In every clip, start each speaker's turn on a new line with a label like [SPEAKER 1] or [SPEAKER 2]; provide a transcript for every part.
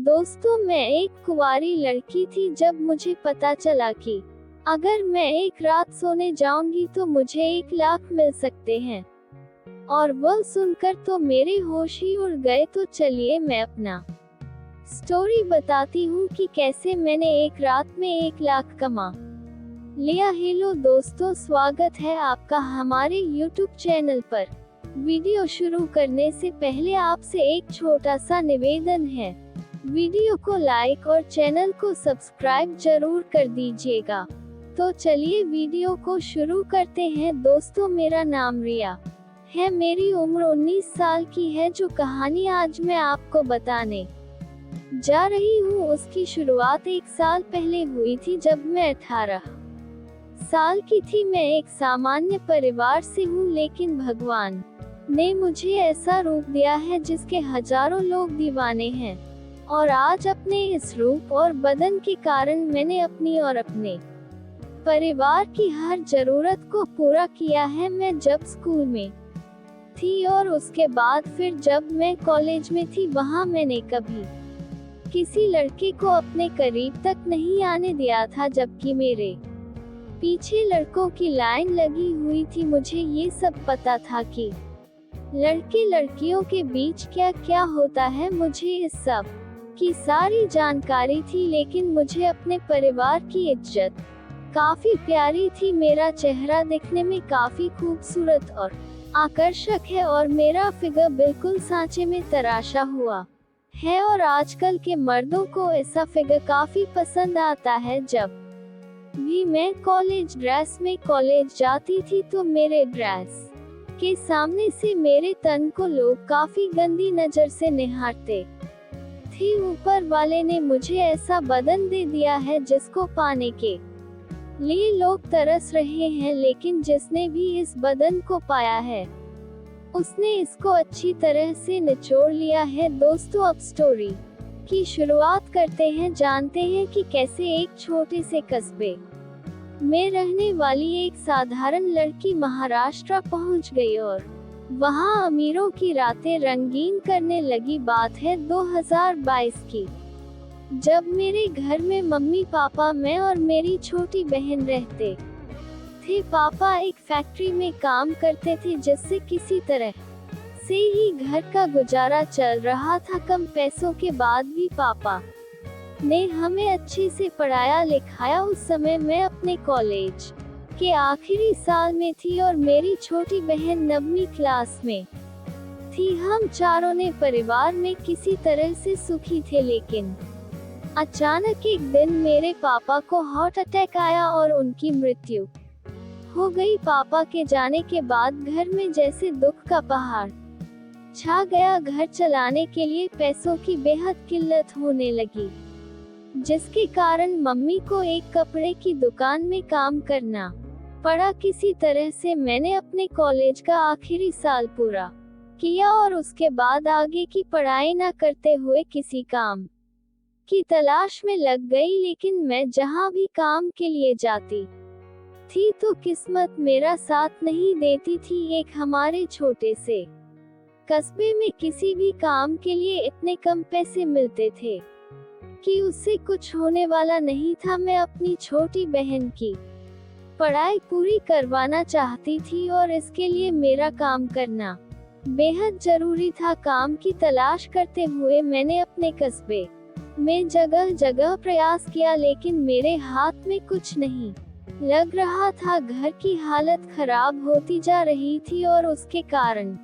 [SPEAKER 1] दोस्तों, मैं एक कुंवारी लड़की थी जब मुझे पता चला कि अगर मैं एक रात सोने जाऊंगी तो मुझे 1 लाख मिल सकते हैं। और वह सुनकर तो मेरे होश ही उड़ गए। तो चलिए मैं अपना स्टोरी बताती हूँ कि कैसे मैंने एक रात में 1 लाख कमा लिया। हेलो दोस्तों, स्वागत है आपका हमारे YouTube चैनल पर। वीडियो शुरू करने से पहले आपसे एक छोटा सा निवेदन है, वीडियो को लाइक और चैनल को सब्सक्राइब जरूर कर दीजिएगा। तो चलिए वीडियो को शुरू करते हैं। दोस्तों, मेरा नाम रिया है, मेरी उम्र 19 साल की है। जो कहानी आज मैं आपको बताने जा रही हूँ उसकी शुरुआत 1 साल पहले हुई थी, जब मैं 18 साल की थी। मैं एक सामान्य परिवार से हूँ, लेकिन भगवान ने मुझे ऐसा रूप दिया है जिसके हजारों लोग दीवाने हैं। और आज अपने इस रूप और बदन के कारण मैंने अपनी और अपने परिवार की हर जरूरत को पूरा किया है। मैं जब स्कूल में थी और उसके बाद फिर जब मैं कॉलेज में थी, वहाँ मैंने कभी किसी लड़के को अपने करीब तक नहीं आने दिया था, जबकि मेरे पीछे लड़कों की लाइन लगी हुई थी। मुझे ये सब पता था कि लड़के लड़कियों के बीच क्या क्या होता है, मुझे इस सब की सारी जानकारी थी। लेकिन मुझे अपने परिवार की इज्जत काफी प्यारी थी। मेरा चेहरा दिखने में काफी खूबसूरत और आकर्षक है और मेरा फिगर बिल्कुल सांचे में तराशा हुआ है। और आजकल के मर्दों को ऐसा फिगर काफी पसंद आता है। जब भी मैं कॉलेज ड्रेस में कॉलेज जाती थी तो मेरे ड्रेस के सामने से मेरे तन को लोग काफी गंदी नजर से निहारते थे। ऊपर वाले ने मुझे ऐसा बदन दे दिया है जिसको पाने के लिए लोग तरस रहे हैं, लेकिन जिसने भी इस बदन को पाया है उसने इसको अच्छी तरह से निचोड़ लिया है। दोस्तों, अब स्टोरी की शुरुआत करते हैं। जानते हैं कि कैसे एक छोटे से कस्बे में रहने वाली एक साधारण लड़की महाराष्ट्र पहुंच गई और वहां अमीरों की रातें रंगीन करने लगी। बात है 2022 की, जब मेरे घर में मम्मी पापा, मैं और मेरी छोटी बहन रहते थे। पापा एक फैक्ट्री में काम करते थे, जिससे किसी तरह से ही घर का गुजारा चल रहा था। कम पैसों के बाद भी पापा ने हमें अच्छे से पढ़ाया लिखाया। उस समय मैं अपने कॉलेज के आखिरी साल में थी और मेरी छोटी बहन 9वीं क्लास में थी। हम चारों ने परिवार में किसी तरह से सुखी थे, लेकिन अचानक एक दिन मेरे पापा को हार्ट अटैक आया और उनकी मृत्यु हो गई। पापा के जाने के बाद घर में जैसे दुख का पहाड़ छा गया। घर चलाने के लिए पैसों की बेहद किल्लत होने लगी, जिसके कारण मम्मी को एक कपड़े की दुकान में काम करना पड़ा। किसी तरह से मैंने अपने कॉलेज का आखिरी साल पूरा किया और उसके बाद आगे की पढ़ाई न करते हुए किसी काम की तलाश में लग गई। लेकिन मैं जहाँ भी काम के लिए जाती थी तो किस्मत मेरा साथ नहीं देती थी। एक हमारे छोटे से कस्बे में किसी भी काम के लिए इतने कम पैसे मिलते थे कि उससे कुछ होने वाला नहीं था। मैं अपनी छोटी बहन की पढ़ाई पूरी करवाना चाहती थी और इसके लिए मेरा काम करना बेहद जरूरी था। काम की तलाश करते हुए मैंने अपने कस्बे में जगह जगह प्रयास किया, लेकिन मेरे हाथ में कुछ नहीं लग रहा था। घर की हालत खराब होती जा रही थी और उसके कारण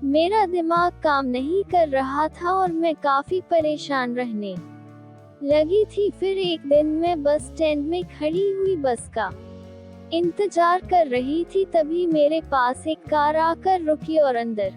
[SPEAKER 1] मेरा दिमाग काम नहीं कर रहा था और मैं काफी परेशान रहने लगी थी। फिर एक दिन मैं बस स्टैंड में खड़ी हुई बस का इंतजार कर रही थी। तभी मेरे पास एक कार आकर रुकी और अंदर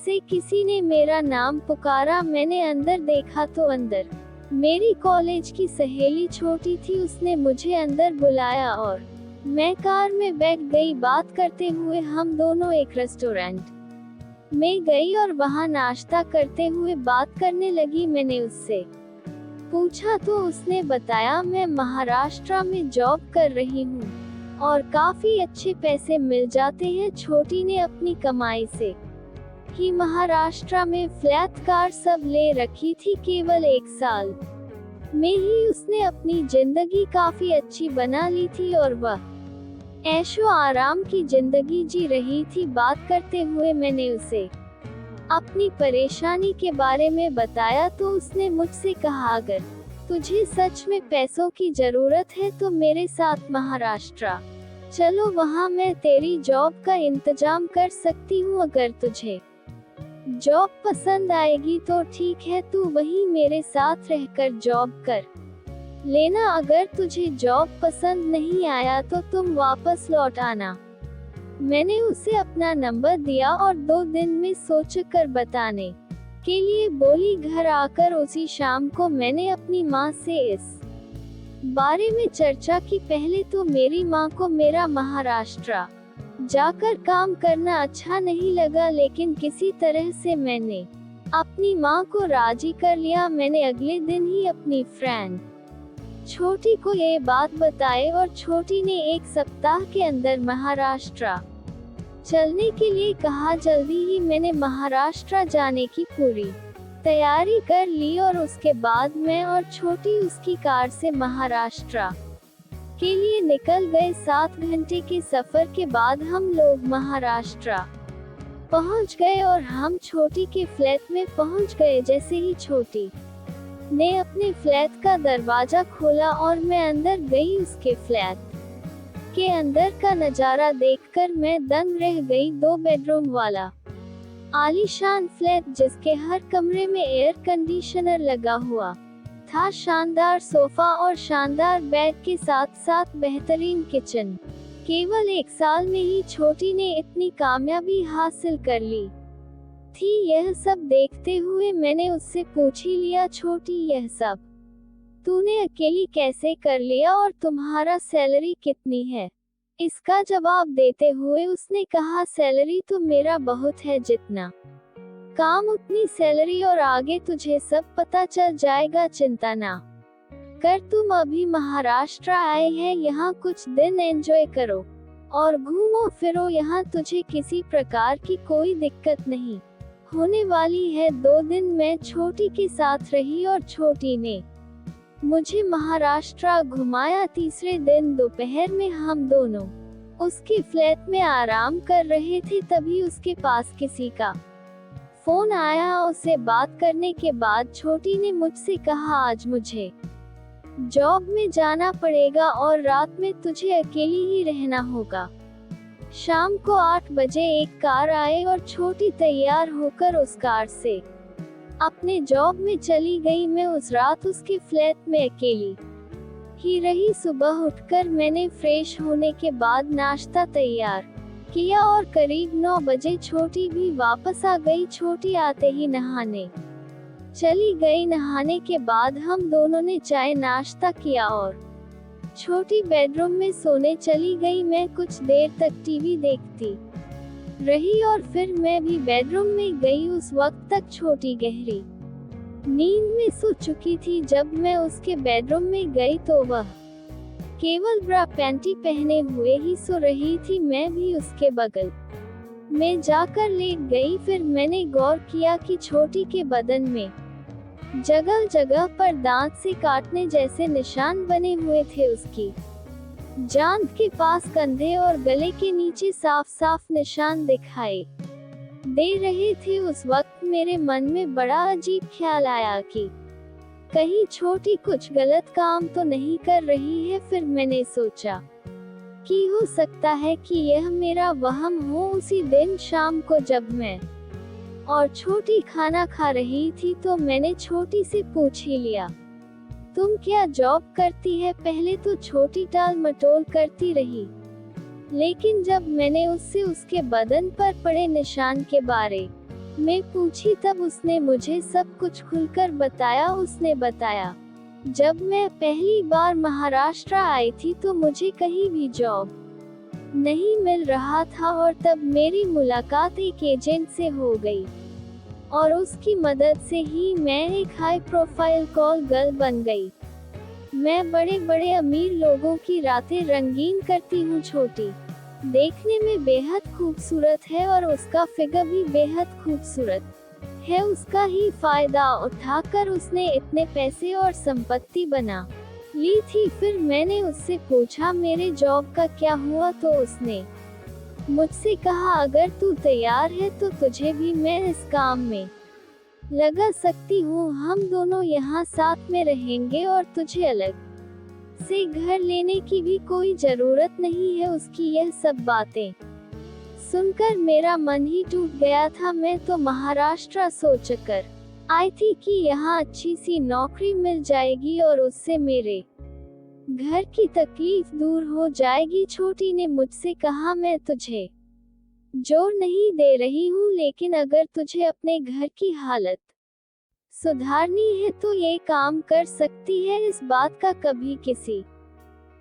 [SPEAKER 1] से किसी ने मेरा नाम पुकारा। मैंने अंदर देखा तो अंदर मेरी कॉलेज की सहेली छोटी थी। उसने मुझे अंदर बुलाया और मैं कार में बैठ गई। बात करते हुए हम दोनों एक रेस्टोरेंट में गई और वहां नाश्ता करते हुए बात करने लगी। मैंने उससे पूछा तो उसने बताया मैं महाराष्ट्र में जॉब कर रही हूँ और काफी अच्छे पैसे मिल जाते हैं। छोटी ने अपनी कमाई से ही महाराष्ट्र में फ्लैट कार सब ले रखी थी। केवल 1 साल में ही उसने अपनी जिंदगी काफी अच्छी बना ली थी और वह ऐशो आराम की जिंदगी जी रही थी। बात करते हुए मैंने उसे अपनी परेशानी के बारे में बताया तो उसने मुझसे कहा, अगर तुझे सच में पैसों की जरूरत है तो मेरे साथ महाराष्ट्र चलो, वहाँ मैं तेरी जॉब का इंतजाम कर सकती हूँ। अगर तुझे जॉब पसंद आएगी तो ठीक है, तू वहीं मेरे साथ रहकर जॉब कर लेना। अगर तुझे जॉब पसंद नहीं आया तो तुम वापस लौट आना। मैंने उसे अपना नंबर दिया और 2 दिन में सोचकर बताने के लिए बोली। घर आकर उसी शाम को मैंने अपनी माँ से इस बारे में चर्चा की। पहले तो मेरी माँ को मेरा महाराष्ट्र जाकर काम करना अच्छा नहीं लगा, लेकिन किसी तरह से मैंने अपनी माँ को राजी कर लिया। मैंने अगले दिन ही अपनी फ्रेंड छोटी को ये बात बताई और छोटी ने 1 सप्ताह के अंदर महाराष्ट्र चलने के लिए कहा। जल्दी ही मैंने महाराष्ट्र जाने की पूरी तैयारी कर ली और उसके बाद मैं और छोटी उसकी कार से महाराष्ट्र के लिए निकल गए। 7 घंटे के सफर के बाद हम लोग महाराष्ट्र पहुंच गए और हम छोटी के फ्लैट में पहुंच गए। जैसे ही छोटी ने अपने फ्लैट का दरवाजा खोला और मैं अंदर गई, उसके फ्लैट के अंदर का नजारा देखकर मैं दंग रह गई। 2 बेडरूम वाला आलीशान फ्लैट जिसके हर कमरे में एयर कंडीशनर लगा हुआ था, शानदार सोफा और शानदार बेड के साथ साथ बेहतरीन किचन। केवल 1 साल में ही छोटी ने इतनी कामयाबी हासिल कर ली थी। यह सब देखते हुए मैंने उससे पूछ ही लिया, छोटी यह सब तूने अकेली कैसे कर लिया और तुम्हारा सैलरी कितनी है? इसका जवाब देते हुए उसने कहा, सैलरी तो मेरा बहुत है, जितना काम उतनी सैलरी और आगे तुझे सब पता चल जाएगा, चिंता ना कर। तुम अभी महाराष्ट्र आए हैं, यहाँ कुछ दिन एंजॉय करो और घूमो फिरो, यहाँ तुझे किसी प्रकार की कोई दिक्कत नहीं होने वाली है। 2 दिन मैं छोटी के साथ रही और छोटी ने मुझे महाराष्ट्र घुमाया। तीसरे दिन दोपहर में हम दोनों उसके फ्लैट में आराम कर रहे थे, तभी उसके पास किसी का फोन आया। उसे बात करने के बाद छोटी ने मुझसे कहा, आज मुझे जॉब में जाना पड़ेगा और रात में तुझे अकेली ही रहना होगा। शाम को 8 बजे एक कार आई और छोटी तैयार होकर उस कार से अपने जॉब में चली गई। मैं उस रात उसके फ्लैट में अकेली ही रही। सुबह उठकर मैंने फ्रेश होने के बाद नाश्ता तैयार किया और करीब 9 बजे छोटी भी वापस आ गई। छोटी आते ही नहाने चली गई। नहाने के बाद हम दोनों ने चाय नाश्ता किया और छोटी बेडरूम में सोने चली गई। मैं कुछ देर तक टीवी देखती रही और फिर मैं भी बेडरूम में गई। उस वक्त तक छोटी गहरी नींद में सो चुकी थी। जब मैं उसके बेडरूम में गई तो वह केवल ब्रा पैंटी पहने हुए ही सो रही थी। मैं भी उसके बगल में जाकर लेट गई। फिर मैंने गौर किया कि छोटी के बदन में जगह जगह पर दांत से काटने जैसे निशान बने हुए थे। उसकी जांघ के पास, कंधे और गले के नीचे साफ साफ निशान दिखाई दे रहे थे। उस वक्त मेरे मन में बड़ा अजीब ख्याल आया कि कहीं छोटी कुछ गलत काम तो नहीं कर रही है। फिर मैंने सोचा कि हो सकता है कि यह मेरा वहम हो। उसी दिन शाम को जब मैं और छोटी खाना खा रही थी तो मैंने छोटी से पूछ ही लिया, तुम क्या जॉब करती है? पहले तो छोटी टाल मटोल करती रही, लेकिन जब मैंने उससे उसके बदन पर पड़े निशान के बारे में पूछी तब उसने मुझे सब कुछ खुलकर बताया। उसने बताया, जब मैं पहली बार महाराष्ट्र आई थी तो मुझे कहीं भी जॉब नहीं मिल रहा था और तब मेरी मुलाकात एक एजेंट से हो गई और उसकी मदद से ही मैं एक हाई प्रोफाइल कॉल गर्ल बन गई। मैं बड़े बड़े अमीर लोगों की रातें रंगीन करती हूँ। छोटी देखने में बेहद खूबसूरत है और उसका फिगर भी बेहद खूबसूरत है। उसका ही फायदा उठाकर उसने इतने पैसे और संपत्ति बना ली थी। फिर मैंने उससे पूछा मेरे जॉब का क्या हुआ, तो उसने मुझसे कहा अगर तू तैयार है तो तुझे भी मैं इस काम में लगा सकती हूँ। हम दोनों यहाँ साथ में रहेंगे और तुझे अलग से घर लेने की भी कोई जरूरत नहीं है। उसकी यह सब बातें सुनकर मेरा मन ही टूट गया था। मैं तो महाराष्ट्र सोचकर आई थी कि यहाँ अच्छी सी नौकरी मिल जाएगी और उससे मेरे घर की तकलीफ दूर हो जाएगी। छोटी ने मुझसे कहा मैं तुझे जोर नहीं दे रही हूँ, लेकिन अगर तुझे अपने घर की हालत सुधारनी है तो ये काम कर सकती है। इस बात का कभी किसी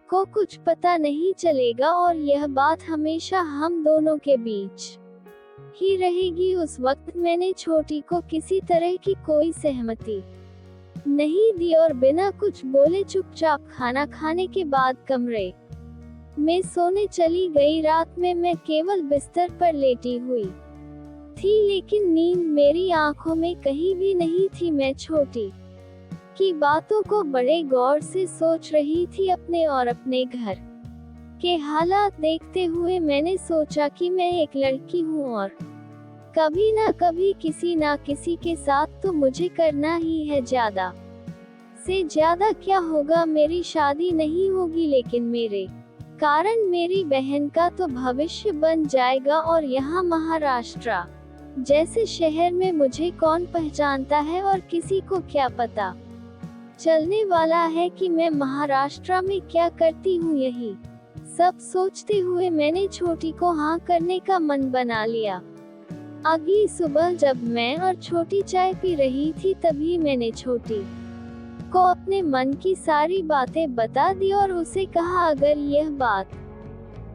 [SPEAKER 1] को कुछ पता नहीं चलेगा और यह बात हमेशा हम दोनों के बीच ही रहेगी। उस वक्त मैंने छोटी को किसी तरह की कोई सहमति नहीं दी और बिना कुछ बोले चुपचाप खाना खाने के बाद कमरे में सोने चली गई। रात में मैं केवल बिस्तर पर लेटी हुई थी, लेकिन नींद मेरी आंखों में कहीं भी नहीं थी। मैं छोटी की बातों को बड़े गौर से सोच रही थी। अपने और अपने घर के हालात देखते हुए मैंने सोचा कि मैं एक लड़की हूँ और कभी ना कभी किसी ना किसी के साथ तो मुझे करना ही है। ज्यादा से ज्यादा क्या होगा, मेरी शादी नहीं होगी, लेकिन मेरे कारण मेरी बहन का तो भविष्य बन जाएगा। और यहाँ महाराष्ट्र जैसे शहर में मुझे कौन पहचानता है और किसी को क्या पता चलने वाला है कि मैं महाराष्ट्र में क्या करती हूँ। यही सब सोचते हुए मैंने छोटी को हाँ करने का मन बना लिया। अगली सुबह जब मैं और छोटी चाय पी रही थी, तभी मैंने छोटी को अपने मन की सारी बातें बता दी और उसे कहा अगर यह बात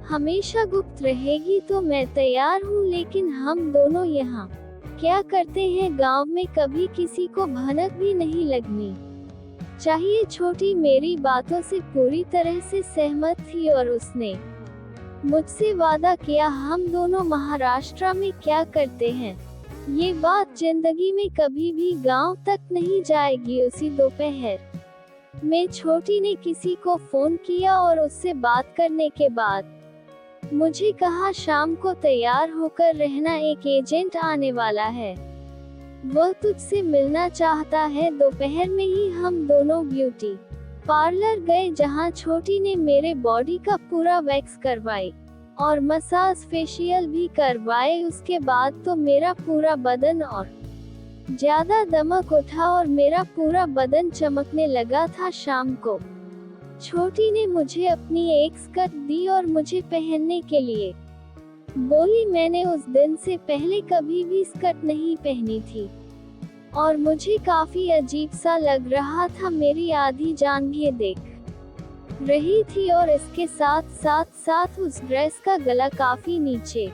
[SPEAKER 1] हमेशा गुप्त रहेगी तो मैं तैयार हूँ, लेकिन हम दोनों यहाँ क्या करते हैं गांव में कभी किसी को भनक भी नहीं लगनी चाहिए। छोटी मेरी बातों से पूरी तरह से सहमत थी और उसने मुझसे वादा किया हम दोनों महाराष्ट्र में क्या करते हैं ये बात जिंदगी में कभी भी गांव तक नहीं जाएगी। उसी दोपहर में छोटी ने किसी को फोन किया और उससे बात करने के बाद मुझे कहा शाम को तैयार होकर रहना, एक एजेंट आने वाला है, वह तुझसे मिलना चाहता है। दोपहर में ही हम दोनों ब्यूटी पार्लर गए, जहां छोटी ने मेरे बॉडी का पूरा वैक्स करवाई और मसाज फेशियल भी करवाए। उसके बाद तो मेरा पूरा बदन और ज्यादा दमक उठा और मेरा पूरा बदन चमकने लगा था। शाम को छोटी ने मुझे अपनी एक स्कर्ट दी और मुझे पहनने के लिए बोली। मैंने उस दिन से पहले कभी भी स्कर्ट नहीं पहनी थी और मुझे काफी अजीब सा लग रहा था। मेरी आधी जान भी देख रही थी और इसके साथ उस ड्रेस का गला काफी नीचे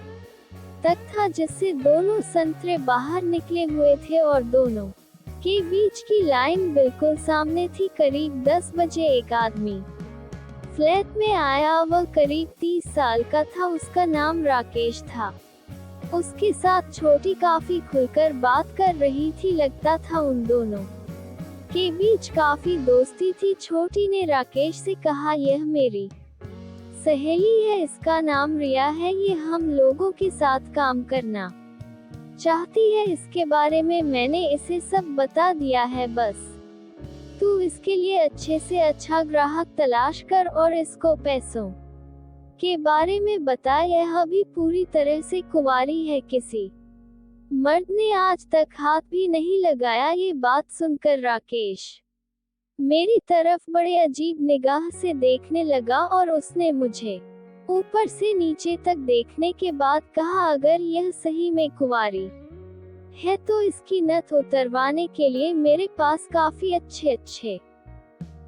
[SPEAKER 1] तक था, जिससे दोनों संतरे बाहर निकले हुए थे और दोनों के बीच की लाइन बिल्कुल सामने थी। करीब 10 बजे एक आदमी फ्लैट में आया। वह करीब 30 साल का था। उसका नाम राकेश था। उसके साथ छोटी काफी खुलकर बात कर रही थी। लगता था उन दोनों के बीच काफी दोस्ती थी। छोटी ने राकेश से कहा यह मेरी सहेली है, इसका नाम रिया है, ये हम लोगों के साथ काम करना चाहती है। इसके बारे में मैंने इसे सब बता दिया है, बस तू इसके लिए अच्छे से अच्छा ग्राहक तलाश कर और इसको पैसों के बारे में बता। यह अभी पूरी तरह से कुंवारी है, किसी मर्द ने आज तक हाथ भी नहीं लगाया। ये बात सुनकर राकेश मेरी तरफ बड़े अजीब निगाह से देखने लगा और उसने मुझे ऊपर से नीचे तक देखने के बाद कहा अगर यह सही में कुंवारी है तो इसकी नथ उतरवाने के लिए मेरे पास काफी अच्छे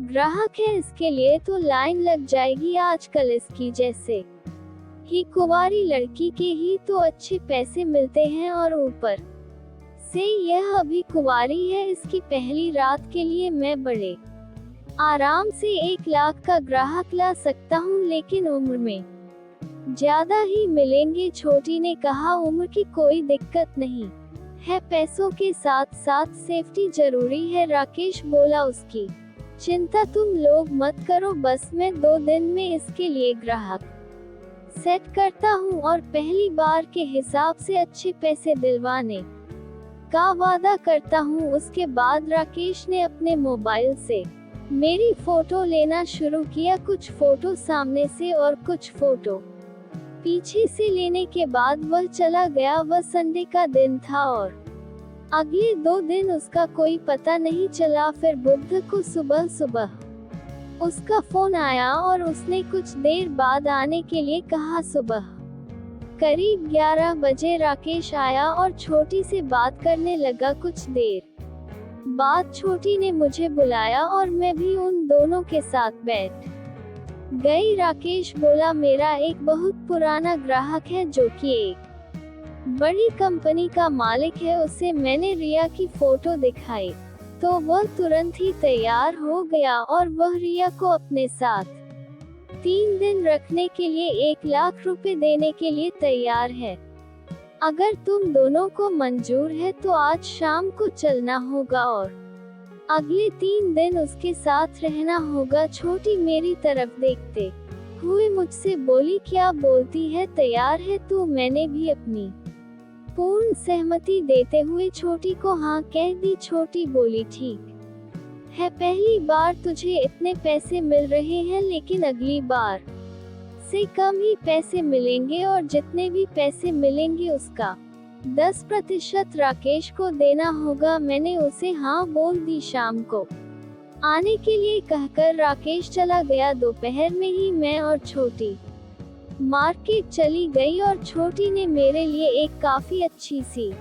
[SPEAKER 1] ग्राहक है। इसके लिए तो लाइन लग जाएगी। आजकल इसकी जैसे ही कुंवारी लड़की के ही तो अच्छे पैसे मिलते हैं और ऊपर से यह अभी कुंवारी है। इसकी पहली रात के लिए मैं बड़े आराम से 1 लाख का ग्राहक ला सकता हूँ, लेकिन उम्र में ज्यादा ही मिलेंगे, छोटी ने कहा। उम्र की कोई दिक्कत नहीं है, पैसों के साथ साथ सेफ्टी जरूरी है, राकेश बोला। उसकी चिंता तुम लोग मत करो, बस मैं 2 दिन में इसके लिए ग्राहक सेट करता हूँ और पहली बार के हिसाब से अच्छे पैसे दिलवाने का वादा करता हूँ। उसके बाद राकेश ने अपने मोबाइल से मेरी फोटो लेना शुरू किया, कुछ फोटो सामने से और कुछ फोटो पीछे से लेने के बाद वह चला गया। वह संडे का दिन था और अगले 2 दिन उसका कोई पता नहीं चला। फिर बुध को सुबह सुबह उसका फोन आया और उसने कुछ देर बाद आने के लिए कहा। सुबह करीब 11 बजे राकेश आया और छोटी से बात करने लगा। कुछ देर बाद छोटी ने मुझे बुलाया और मैं भी उन दोनों के साथ बैठ गई। राकेश बोला, मेरा एक बहुत पुराना ग्राहक है जो कि एक बड़ी कंपनी का मालिक है। उसे मैंने रिया की फोटो दिखाई तो वह तुरंत ही तैयार हो गया और वह रिया को अपने साथ 3 दिन रखने के लिए 1 लाख रुपए देने के लिए तैयार है। अगर तुम दोनों को मंजूर है तो आज शाम को चलना होगा और अगले 3 दिन उसके साथ रहना होगा। छोटी मेरी तरफ देखते हुए मुझसे बोली, क्या बोलती है, तैयार है तू? मैंने भी अपनी पूर्ण सहमति देते हुए छोटी को हाँ कह दी। छोटी बोली, ठीक है, पहली बार तुझे इतने पैसे मिल रहे हैं, लेकिन अगली बार से कम ही पैसे मिलेंगे और जितने भी पैसे मिलेंगे उसका 10% राकेश को देना होगा। मैंने उसे हाँ बोल दी। शाम को आने के लिए कहकर राकेश चला गया। दोपहर में ही मैं और छोटी मार्केट चली गई और छोटी ने मेरे लिए एक काफी अच्छी सी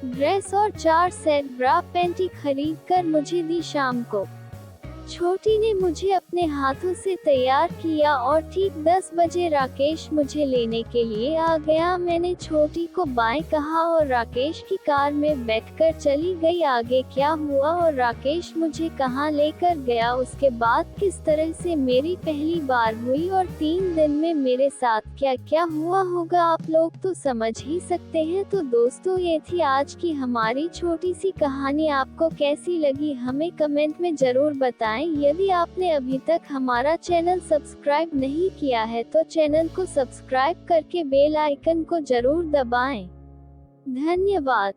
[SPEAKER 1] ड्रेस और 4 सेट ब्रा पैंटी खरीद कर मुझे दी। शाम को छोटी ने मुझे अपने हाथों से तैयार किया और ठीक 10 बजे राकेश मुझे लेने के लिए आ गया। मैंने छोटी को बाय कहा और राकेश की कार में बैठकर चली गई। आगे क्या हुआ और राकेश मुझे कहां लेकर गया, उसके बाद किस तरह से मेरी पहली बार हुई और 3 दिन में मेरे साथ क्या क्या हुआ होगा, आप लोग तो समझ ही सकते हैं। तो दोस्तों, ये थी आज की हमारी छोटी सी कहानी। आपको कैसी लगी हमें कमेंट में जरूर बताएं। यदि आपने अभी तक हमारा चैनल सब्सक्राइब नहीं किया है तो चैनल को सब्सक्राइब करके बेल आइकन को जरूर दबाएं। धन्यवाद।